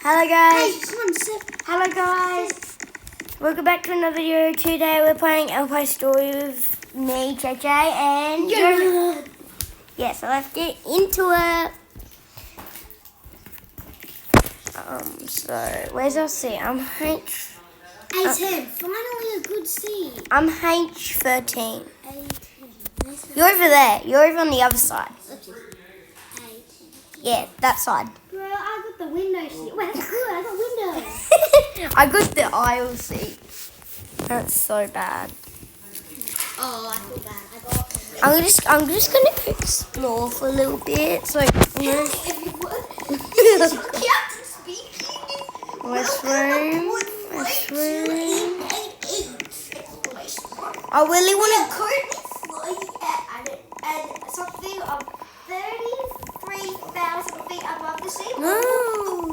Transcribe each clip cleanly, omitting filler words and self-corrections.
Hello guys. Hello guys. Welcome back to another video. Today we're playing Alpine Story with me, JJ, and Yo Melon. Yeah, so let's get into it. So where's our seat? I'm H. 18. Finally a good seat. I'm H13. 18. You're over there. You're over on the other side. 18. Yeah, that side. Bro, I got the window seat. Wait, that's good. I got windows. I got the aisle seat. That's so bad. Oh, I feel bad. I'm just gonna explore for a little bit. So If you would, this is Captain speaking. restroom. I really wanna and something of 33,000 feet above the sea. No.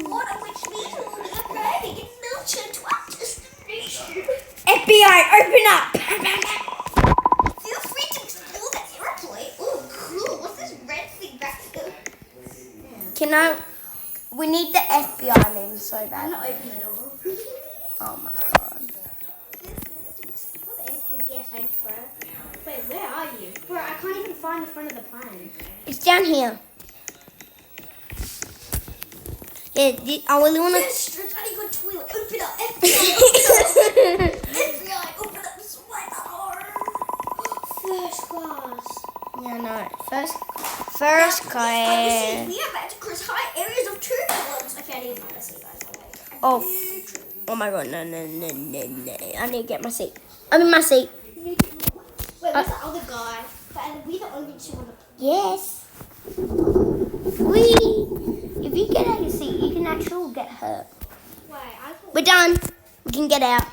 Water which means we will be upgrading in nurture to our destination. FBI, open up! Feel free to explore that airplane. Oh, cool. What's this red thing back there? We need the FBI name so I'm bad. not opening the door. Oh my god. Yes, thanks, bro. Wait, where are you? Bro, I can't even find the front of the plane. It's down here. Yeah, I really wanna. Yes, I need to go to the toilet. Open up, FBI, FBI, open up this right door. First class. Yeah, no. First We class. are about to cross high areas of turbulence. Okay, I need to find a seat, guys. Oh. Oh my god, no. I need to get my seat. I'm in my seat. Wait, where's the other guy? But we're the only two on the plane. Yes. If you get out of your seat, you can actually get hurt. Wait, I thought... We're done. We can get out.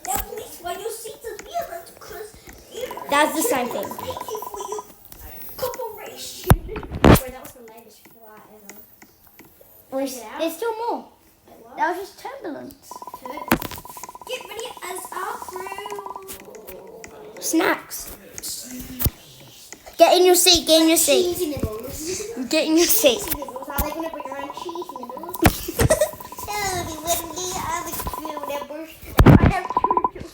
Now, please, while your seats are here, let's cross... That's the same thing. Thank you for your cooperation. Wait, that was the latest flight ever. There's still more. Wait, what? That was just turbulence. Get ready as our crew. Snacks. Get in your seat. Get in your seat. Cheesy nibbles. Get in your seat. Cheesy nibbles. Are they going to bring around cheesy nibbles? Hello, Wendy. I'm the crew members. I have children.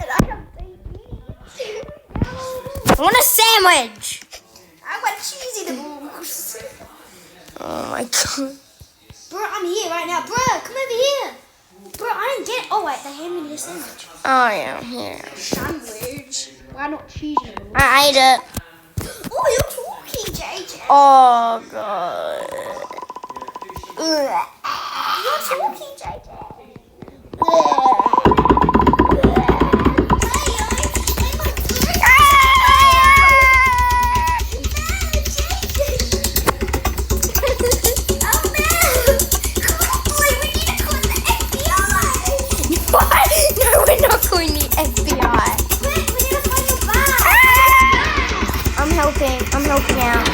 And I have babies. I want a sandwich. I want cheesy nibbles. Oh my god. Bro, I'm here right now. Bro, come over here. Bro, I didn't get it. Oh, wait. They handed me a sandwich. Oh yeah, here. Sandwich? Why not cheesy nibbles? I ate it. Oh, you're talking, JJ. Oh god. You're talking, JJ. No, we're not going to the FBI. I'm helping out.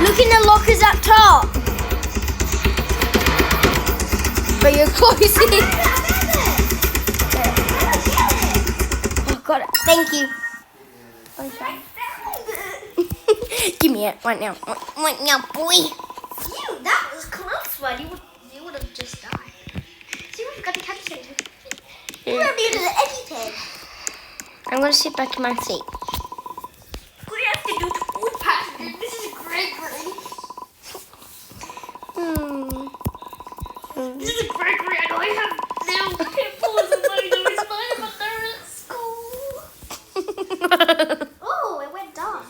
Look in the lockers up top. But you're closing. Oh, got it. Thank you. Okay. Give me it right now. Right now, boy. That was close, man. You would have just died. See, we've got the captain. We're near to the EpiPen. I'm going to sit back in my seat. We have to do food passengers. This is Gregory. This is Gregory. I know I have little pimples in my nose, but they're at school. Oh, it went dark.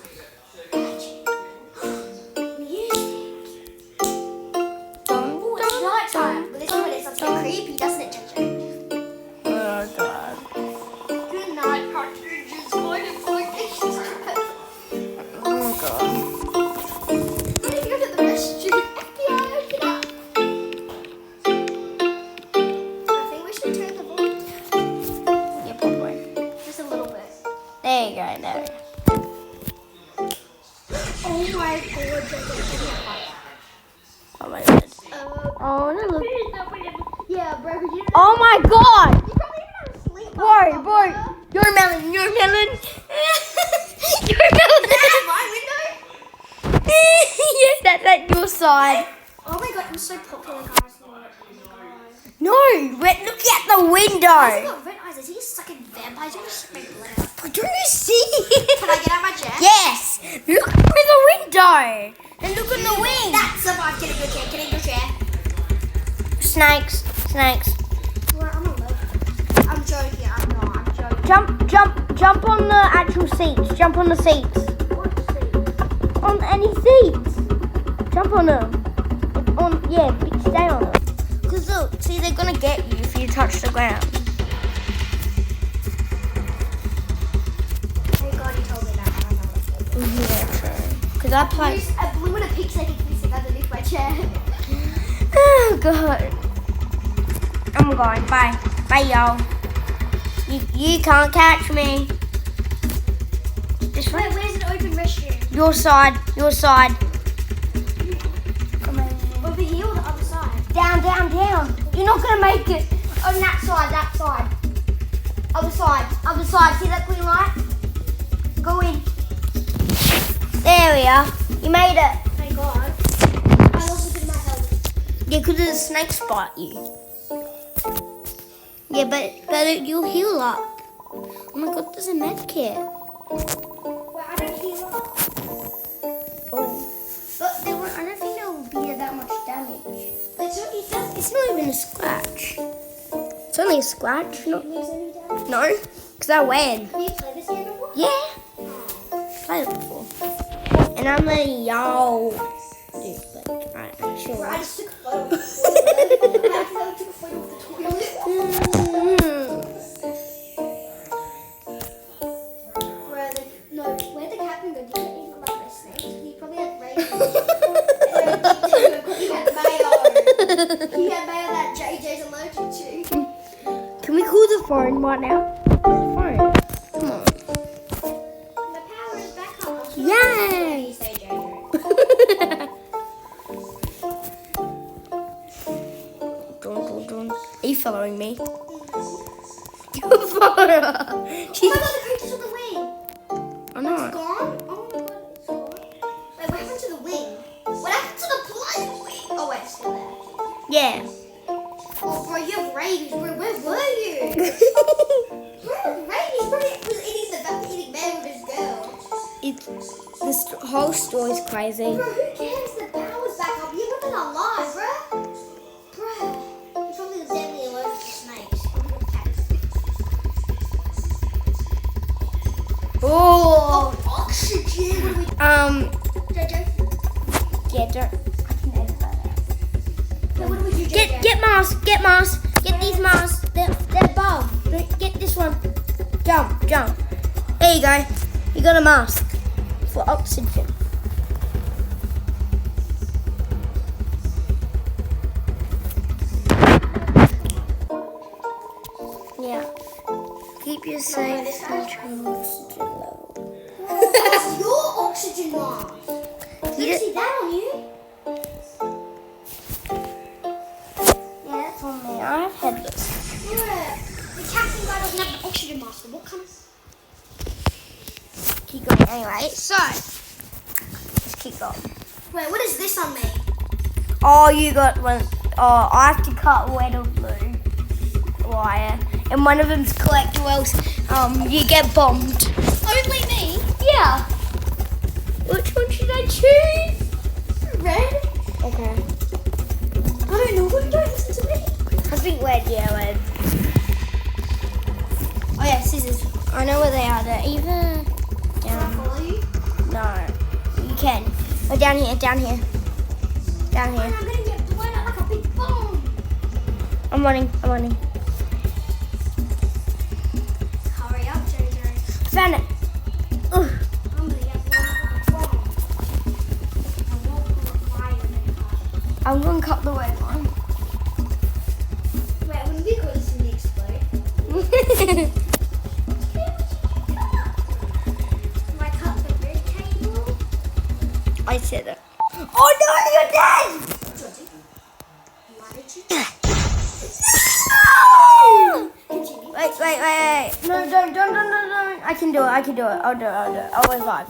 Oh, it's night time. But this one is something creepy, doesn't it, JJ? Oh, God. Good night, partridges. What is like this? Oh, God. I need to go to the restroom. FBI, open up. I think we should turn the volume Yeah, probably. just a little bit. There you go. There we go. Oh my god. Oh, my God. Oh, no, look. Yeah, bro. Oh, my God. You probably even have sleep. Boy. Yo Melon. Yo Melon. Yo Melon. My window? Yeah, that's at your side. Oh my god, I'm so popular, guys. No, look at the He's window. got red eyes. Is he sucking vampires? He's gonna suck my blood out. Do you see? Can I get out my jet? Yes. Look through the window. And look on the wing. That's survived. Get in your chair. Get in your chair. Snakes. Well, I'm alone. I'm joking. I'm not. I'm joking. Jump on the actual seats. Jump on the seats. What seat? On any seats. Jump on them. Stay on them. Because look, see, they're gonna get you if you touch the ground. Thank God he told me that. I don't know. Yeah, true. Because I play. A blue and a pink snake can sit underneath my chair. Oh god. I'm going. Bye, y'all. You can't catch me. This way. Wait, where's an open restroom? Your side. Over here or the other side? Down. You're not gonna make it. On that side. Other side. See that green light? Go in. There we are. You made it. Thank God. I lost a bit of my health. Yeah, because the snakes bite you. Yeah, but you'll heal up. Oh my god, there's a med kit. Well, I don't heal up. Oh. But I don't think there will be that much damage. It's not even a scratch. It's only a scratch. Lose any damage? No, because I win. Have you played this game before? Yeah. Played it before. And I'm a yo. Dude, like, alright, sure. I just took a photo. I accidentally took a photo of the toilet. Where'd the captain go? Did he eat like my snakes? He probably had raisins. He had mayo. He had mayo that JJ's allergic to. Can we call the phone right now? Phone. Come on. The power is back on. Yay! You say JJ. Dun. Are you following me? You're following her. Oh my God, the creature's on the wing. I know. It's gone? Oh my God, it's gone. Wait, what happened to the wing? What happened to the blind wing? Oh wait, it's still there. Yeah. Oh bro, you have rabies, bro. Where were you? Bro, rabies, bro. He was eating man with his girl. This whole story's crazy. Bro, who cares? The power's back up. You would have been alive, bro. Bro, you're probably deadly allergic to snakes. Oh. Oxygen. What do we JJ? Yeah, don't. I can edit that out. Wait, what do we do, JJ? Get masks. Get these masks. They're above. Get this one. Jump. There you go. You got a mask for oxygen. Yeah. Keep your safe control oxygen level. That's your oxygen mask. Did you don't- see that on you? Yeah, that's on me. I have headless. Yeah. The captain guy doesn't have the oxygen mask. So what kind of... Keep going anyway. So, let's keep going. Wait, what is this on me? Oh, you got one. Oh, I have to cut red or blue wire. And one of them's collect or else you get bombed. Only me? Yeah. Which one should I choose? Red? Okay. I don't know. What don't listen to me? I think red, yeah, red. Oh yeah, scissors. I know where they are. They're either Can I follow you? No, you can. Oh, down here. Down And here. I'm gonna get blown up like a big bomb. I'm running. Hurry up, JJ. Found it. Ugh. I'm gonna get blown up like a bomb. I won't put fire in it. I'm going to cut the red one. Wait, wouldn't it be cool to see me explode? If I cut the red cable. I said it. Oh no, you're dead! Why did you No! continue? Wait. No, don't. I can do it. I'll do it. I'll revive.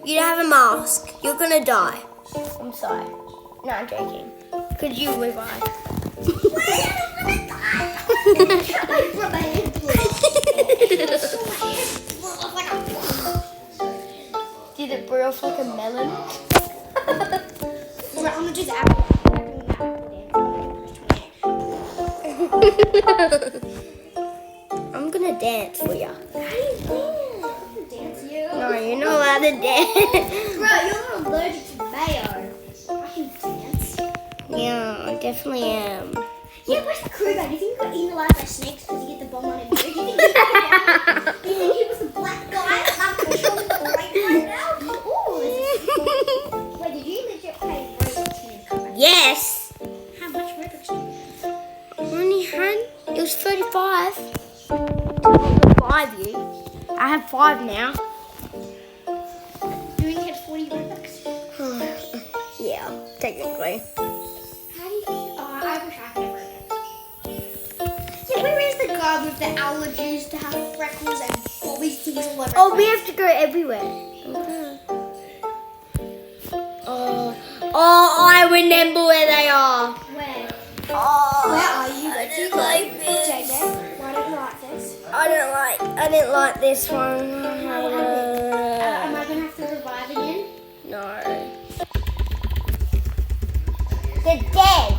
You don't have a mask. You're gonna die. I'm sorry. No, I'm joking. Could you revive? Did it burn off like a melon? I'm gonna do that. I'm gonna dance for you. How do you dance? You? No, you're not allowed to dance. Bro, you're not allergic to mayo. I can dance. Yeah, I definitely am. Yeah, where's the crew guy? Do you think he got eaten alive by snakes because he get the bomb on him? Do you think he was the black guy? I'm pretty sure he's the white guy now. Ooh, wait, did you legit pay Robux to come back? Yes. How much Robux do you have? Only had it was 35. Revive you. I have 5 now. Do you only get 40 Robux? Yeah, technically. How do you think? Oh, I wish I could have Robux. Yeah, where is the guy with the allergies to have freckles and all these things all over? Oh, we have to go everywhere. Oh, I remember where they are. Where? Oh, Where are you? I didn't like this. JJ, why don't you like this? I didn't like this one. Am I gonna have to revive again? No. They're dead.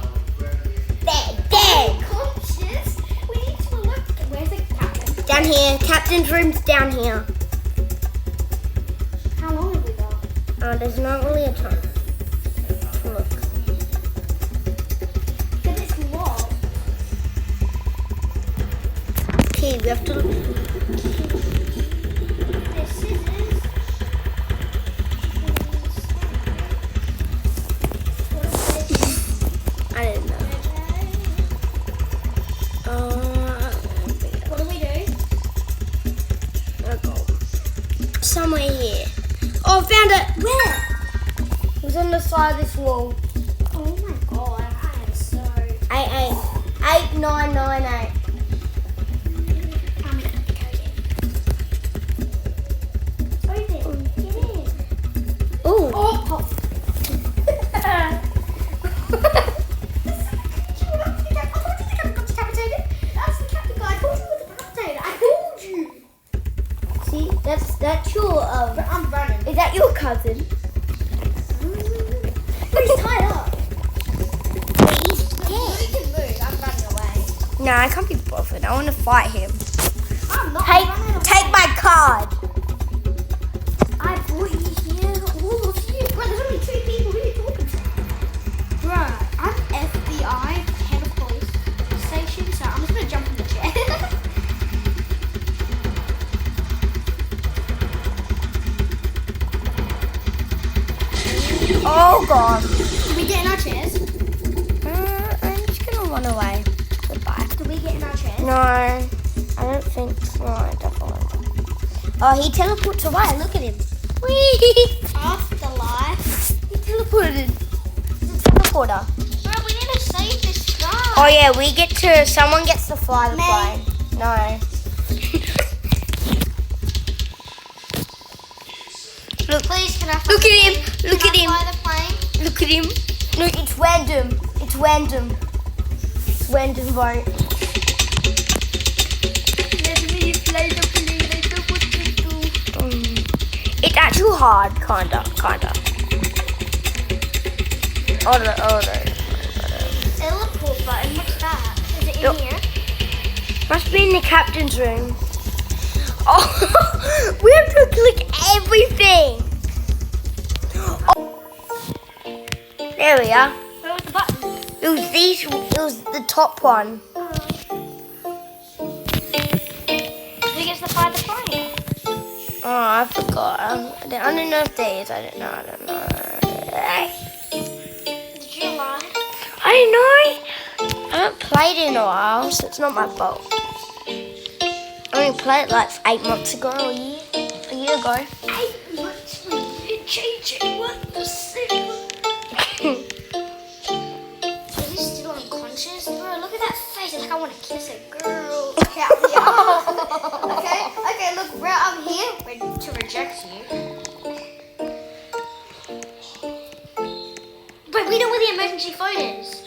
They're dead. Conscious? We need to look. Where's the captain? Down here. Captain's room's down here. How long have we got? There's not really a time. Look. Because it's locked. Okay, we have to look. There's scissors. I didn't know. What do we do? Okay. Somewhere here. Oh, I found it. Where? It was on the side of this wall. Oh my god, I am so... 8998. I'm gonna go in. Open. Get in. Ooh. Oh! See, that's your I'm running. Is that your cousin? But he's tied up. He's You can move. I'm running away. No, I can't be bothered. I want to fight him. I'm not Take running away. my card. I brought you here. All of you. Bro, there's only 2 people. Who are you talking to? Bro, I'm FBI, head of police station, so I'm just going to jump in the chair. Oh god. Do we get in our chairs? I'm just gonna run away. Goodbye. Do we get in our chairs? No, I don't think so. No, definitely. Oh, he teleports away. Look at him. Whee! Afterlife. He teleported. He's a teleporter. Bro, we need to save this guy. Oh yeah, we get to. Someone gets to fly the Me. plane. No. Look, Please, can I fly look the at him. plane? Look Can at I him. fly the plane? Look at him. No, it's random. It's random. It's random vote. Let me fly the plane. I don't want to do. It's actually hard, kinda. Oh no. Teleport button, what's that? Is it in Look. here? Must be in the captain's room. Oh, we have to click everything. Oh. There we are. Where was the button? It was the top one. Who gets to fly the plane? Oh, I forgot. I don't know if there is. I don't know. Did you lie? I don't know. I haven't played in a while, so it's not my fault. I only played like 8 months ago or a year ago. 8 months for you, JJ. What the sick? So he's still unconscious? Bro, look at that face. It's like I want to kiss a girl. Okay, okay, look, bro, I'm here to reject you. we know where the emergency phone is.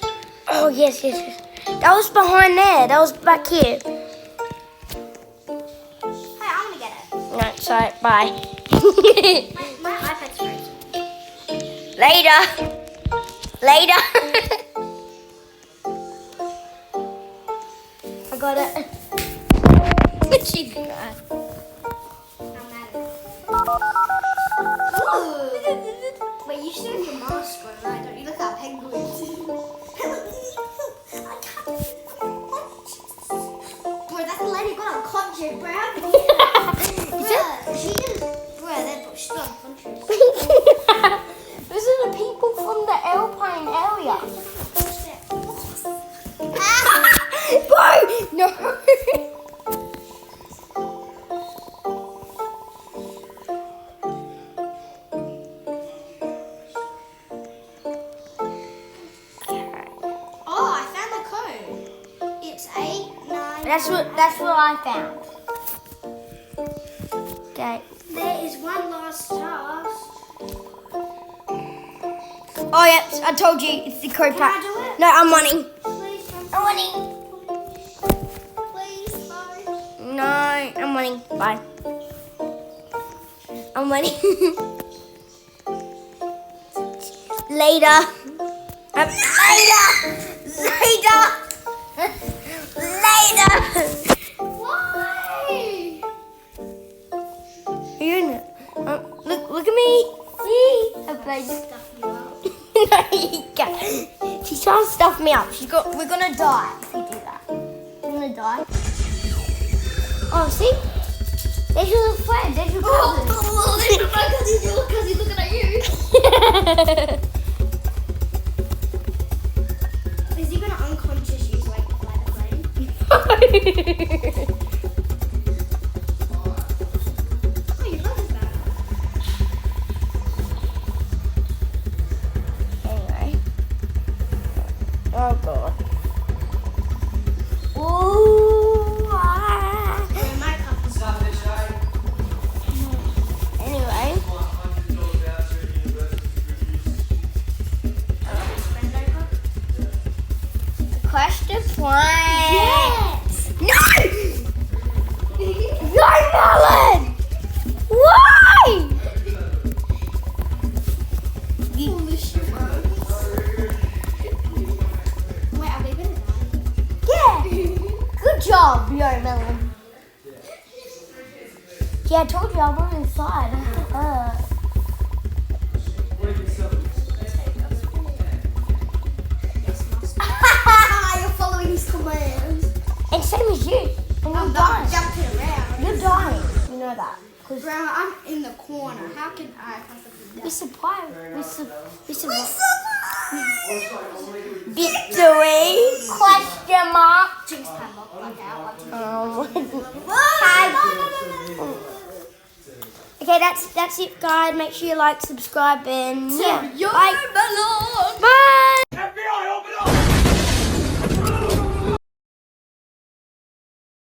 Oh, yes. That was behind there. That was back here. Hey, I'm gonna get it. No, sorry. Bye. My iPad's frozen. Later. I got it. She's mad. I'm mad at it. Wait, you should have your mask on, right? Don't you look like penguins? Bro, that's the lady got unconscious, bro. She's unconscious. Those are the people from the airplane area. Bro, no. Oh, I found the code. It's 8, 9. That's what I found. Okay. There is one last task. Oh yeah, I told you it's the code Can pack. I do it? No, I'm running. Please, I'm running. please, no. No, I'm running. Bye. I'm running. Later. Later. Why? You know. Look at me. See? I played. Stuff you out. No, you can't. She's trying to stuff me up. We're gonna die if we do that. We're gonna die. Oh, see? There's your little friend. There's your cousin. Oh, there's my cousin. Your cousin looking at you. Is he gonna unconscious you so I can fly the plane? Oh, your brother's back. Anyway. Oh god. Ooh. Yeah, my cousin's Anyway. Question point. Yes! No! Yo Melon! Why? Holy shit, bro. Wait, are we gonna die? Yeah. Good job, Yo Melon. Yeah, I told you I was inside. You're following his commands. And same as you. And I'm you're not dying. jumping around. You're dying. You know that. Because Bro, I'm in the corner. How can I possibly we survived. We survived. die? Victory? Question mark. Jinx padlock, like out. Okay, that's it, guys. Make sure you like, subscribe, and yeah. Yo Bye. Melon! Bye.